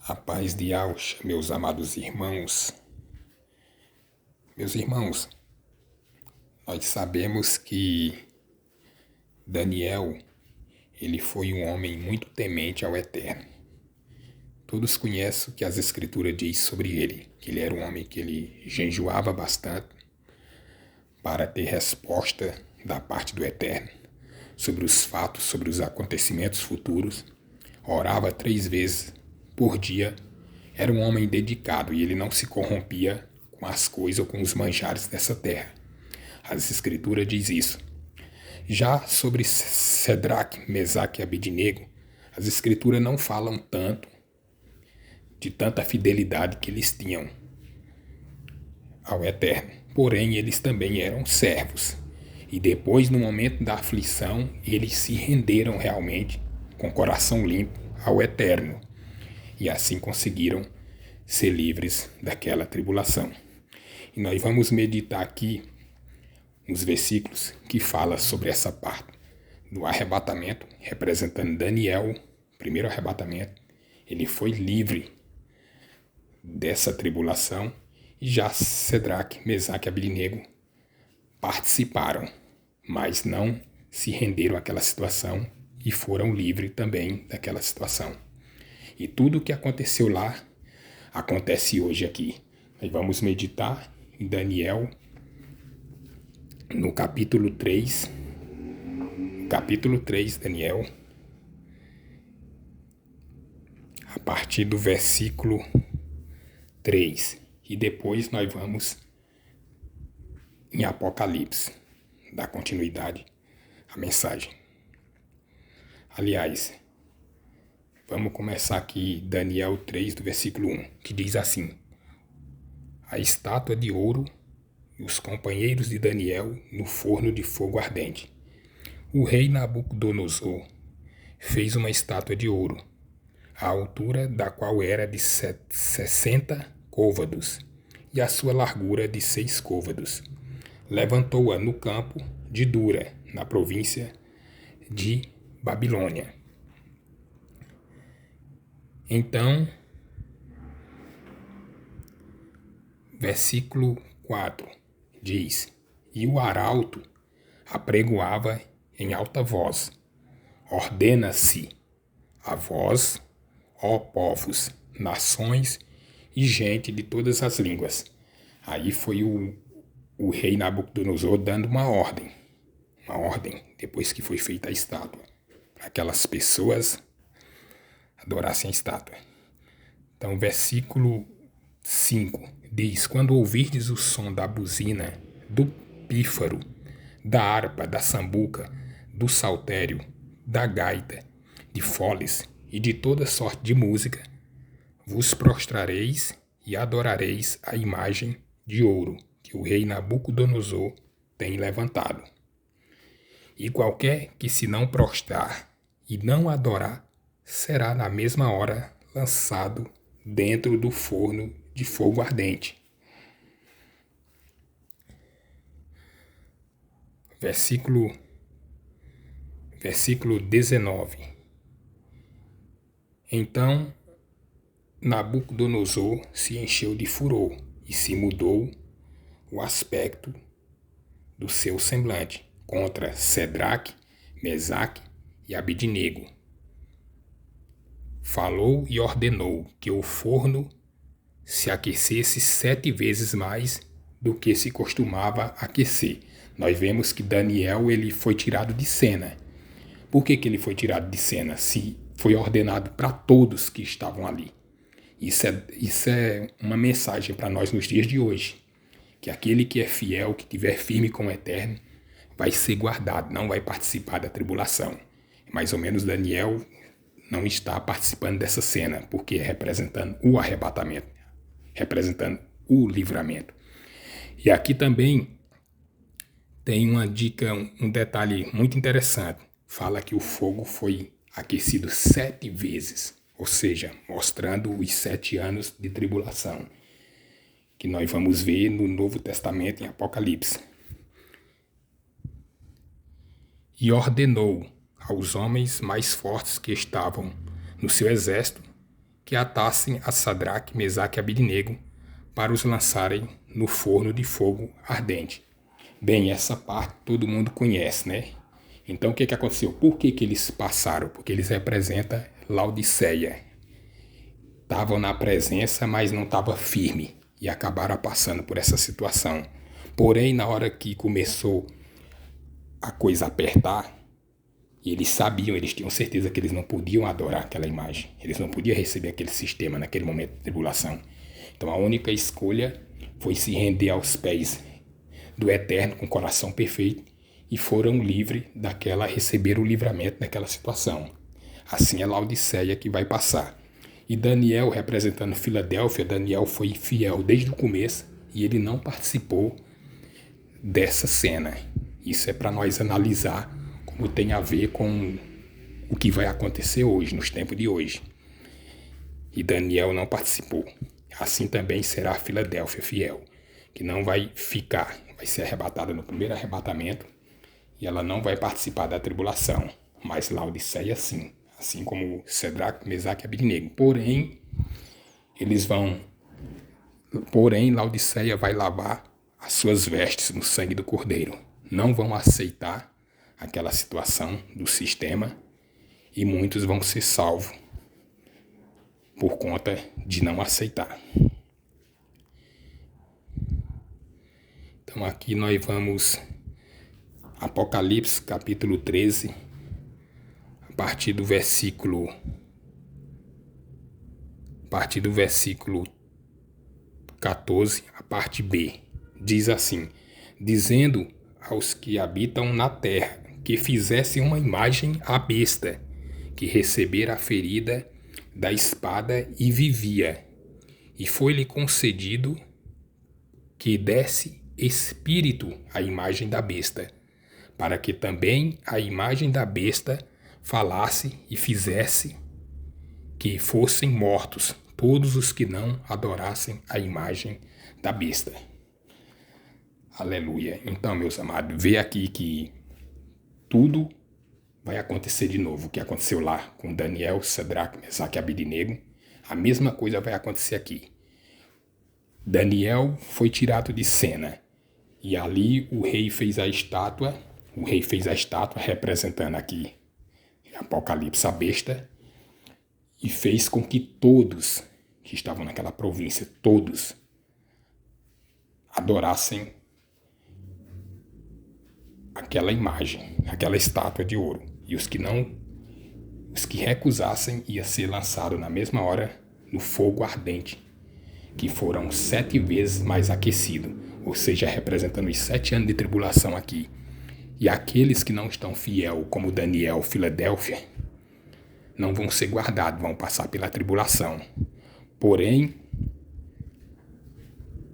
A paz de Yahshua, meus amados irmãos. Meus irmãos, nós sabemos que Daniel, ele foi um homem muito temente ao Eterno. Todos conhecem o que as Escrituras dizem sobre ele, que ele era um homem que ele jejuava bastante para ter resposta da parte do Eterno sobre os fatos, sobre os acontecimentos futuros. Orava 3 vezes por dia. Era um homem dedicado e ele não se corrompia com as coisas ou com os manjares dessa terra. As Escrituras dizem isso. Já sobre Sedraque, Mesaque e Abednego, as Escrituras não falam tanto de tanta fidelidade que eles tinham ao Eterno. Porém, eles também eram servos. E depois, no momento da aflição, eles se renderam realmente com o coração limpo ao Eterno. E assim conseguiram ser livres daquela tribulação. E nós vamos meditar aqui uns versículos que falam sobre essa parte do arrebatamento, representando Daniel, primeiro arrebatamento. Ele foi livre dessa tribulação e já Sedraque, Mesaque e Abednego participaram, mas não se renderam àquela situação e foram livres também daquela situação. E tudo o que aconteceu lá acontece hoje aqui. Nós vamos meditar em Daniel, no capítulo 3. Capítulo 3, Daniel, a partir do versículo 3. E depois nós vamos em Apocalipse, dar continuidade à mensagem. Aliás, vamos começar aqui Daniel 3, do versículo 1, que diz assim: a estátua de ouro e os companheiros de Daniel no forno de fogo ardente. O rei Nabucodonosor fez uma estátua de ouro, a altura da qual era de 60 côvados e a sua largura de 6 côvados. Levantou-a no campo de Dura, na província de Babilônia. Então, versículo 4 diz: e o arauto apregoava em alta voz: ordena-se a vós, ó povos, nações e gente de todas as línguas. Aí foi o rei Nabucodonosor dando uma ordem, depois que foi feita a estátua, para aquelas pessoas adorassem a estátua. Então, versículo 5 diz: quando ouvirdes o som da buzina, do pífaro, da harpa, da sambuca, do saltério, da gaita, de foles e de toda sorte de música, vos prostrareis e adorareis a imagem de ouro que o rei Nabucodonosor tem levantado. E qualquer que se não prostrar e não adorar, será na mesma hora lançado dentro do forno de fogo ardente. Versículo 19. Então Nabucodonosor se encheu de furor e se mudou o aspecto do seu semblante contra Sedraque, Mesaque e Abednego. Falou e ordenou que o forno se aquecesse 7 vezes mais do que se costumava aquecer. Nós vemos que Daniel ele foi tirado de cena. Por que ele foi tirado de cena? Se foi ordenado para todos que estavam ali. Isso é uma mensagem para nós nos dias de hoje. Que aquele que é fiel, que estiver firme com o Eterno, vai ser guardado, não vai participar da tribulação. Mais ou menos Daniel não está participando dessa cena, porque é representando o arrebatamento, representando o livramento. E aqui também tem uma dica, um detalhe muito interessante. Fala que o fogo foi aquecido 7 vezes, ou seja, mostrando os 7 anos de tribulação, que nós vamos ver no Novo Testamento em Apocalipse. E ordenou aos homens mais fortes que estavam no seu exército que atassem a Sadraque, Mesaque e Abednego para os lançarem no forno de fogo ardente. Bem, essa parte todo mundo conhece, né? Então o que aconteceu? Por que eles passaram? Porque eles representam Laodiceia. Estavam na presença, mas não estavam firmes e acabaram passando por essa situação. Porém, na hora que começou a coisa apertar, eles sabiam, eles tinham certeza que eles não podiam adorar aquela imagem. Eles não podiam receber aquele sistema naquele momento de tribulação. Então a única escolha foi se render aos pés do Eterno com o coração perfeito e foram livres receber o livramento daquela situação. Assim é Laodiceia que vai passar. E Daniel, representando Filadélfia, Daniel foi fiel desde o começo e ele não participou dessa cena. Isso é para nós analisar como tem a ver com o que vai acontecer hoje, nos tempos de hoje. E Daniel não participou. Assim também será a Filadélfia fiel, que não vai ficar, vai ser arrebatada no primeiro arrebatamento e ela não vai participar da tribulação, mas Laodiceia sim, assim como Sadraque, Mesaque e Abednego. Porém, Laodiceia vai lavar as suas vestes no sangue do Cordeiro. Não vão aceitar aquela situação do sistema e muitos vão ser salvos por conta de não aceitar. Então aqui nós vamos Apocalipse capítulo 13, a partir do versículo 14, a parte B. Diz assim: dizendo aos que habitam na terra que fizessem uma imagem à besta, que recebera a ferida da espada e vivia, e foi-lhe concedido que desse espírito à imagem da besta, para que também a imagem da besta falasse e fizesse que fossem mortos todos os que não adorassem a imagem da besta. Aleluia. Então, meus amados, vê aqui que tudo vai acontecer de novo. O que aconteceu lá com Daniel, Sadraque, Mesaque e Abednego, a mesma coisa vai acontecer aqui. Daniel foi tirado de cena e ali o rei fez a estátua representando aqui Apocalipse a besta, e fez com que todos que estavam naquela província, todos adorassem aquela imagem, aquela estátua de ouro. E os que recusassem, ia ser lançado na mesma hora no fogo ardente, que foram 7 vezes mais aquecido, ou seja, representando os 7 anos de tribulação aqui. E aqueles que não estão fiel, como Daniel, Filadélfia, não vão ser guardados, vão passar pela tribulação. Porém,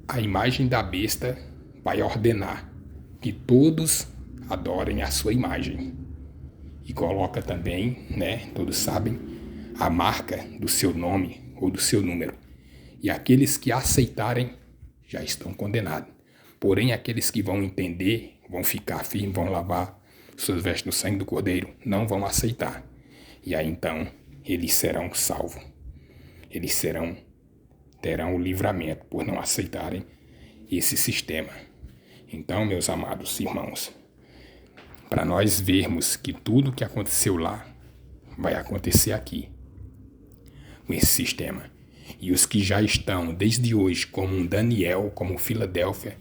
a imagem da besta vai ordenar que todos adorem a sua imagem. E coloca também, todos sabem, a marca do seu nome ou do seu número. E aqueles que aceitarem já estão condenados. Porém, aqueles que vão entender, vão ficar firmes, vão lavar suas vestes no sangue do Cordeiro, não vão aceitar. E aí então eles serão salvos. Eles terão o livramento por não aceitarem esse sistema. Então, meus amados irmãos, para nós vermos que tudo que aconteceu lá vai acontecer aqui, com esse sistema. E os que já estão desde hoje, como um Daniel, como Filadélfia,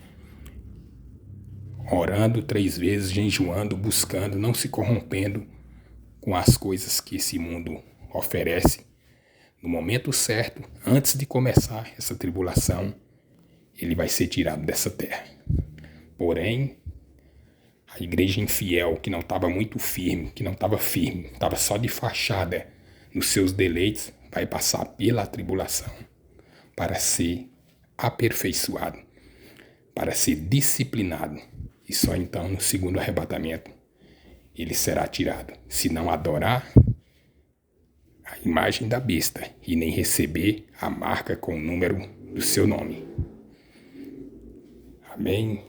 orando 3 vezes, jejuando, buscando, não se corrompendo com as coisas que esse mundo oferece, no momento certo, antes de começar essa tribulação, ele vai ser tirado dessa terra. Porém, a igreja infiel, que não estava muito firme, estava só de fachada nos seus deleites, vai passar pela tribulação para ser aperfeiçoado, para ser disciplinado. E só então, no segundo arrebatamento, ele será tirado. Se não adorar a imagem da besta e nem receber a marca com o número do seu nome. Amém.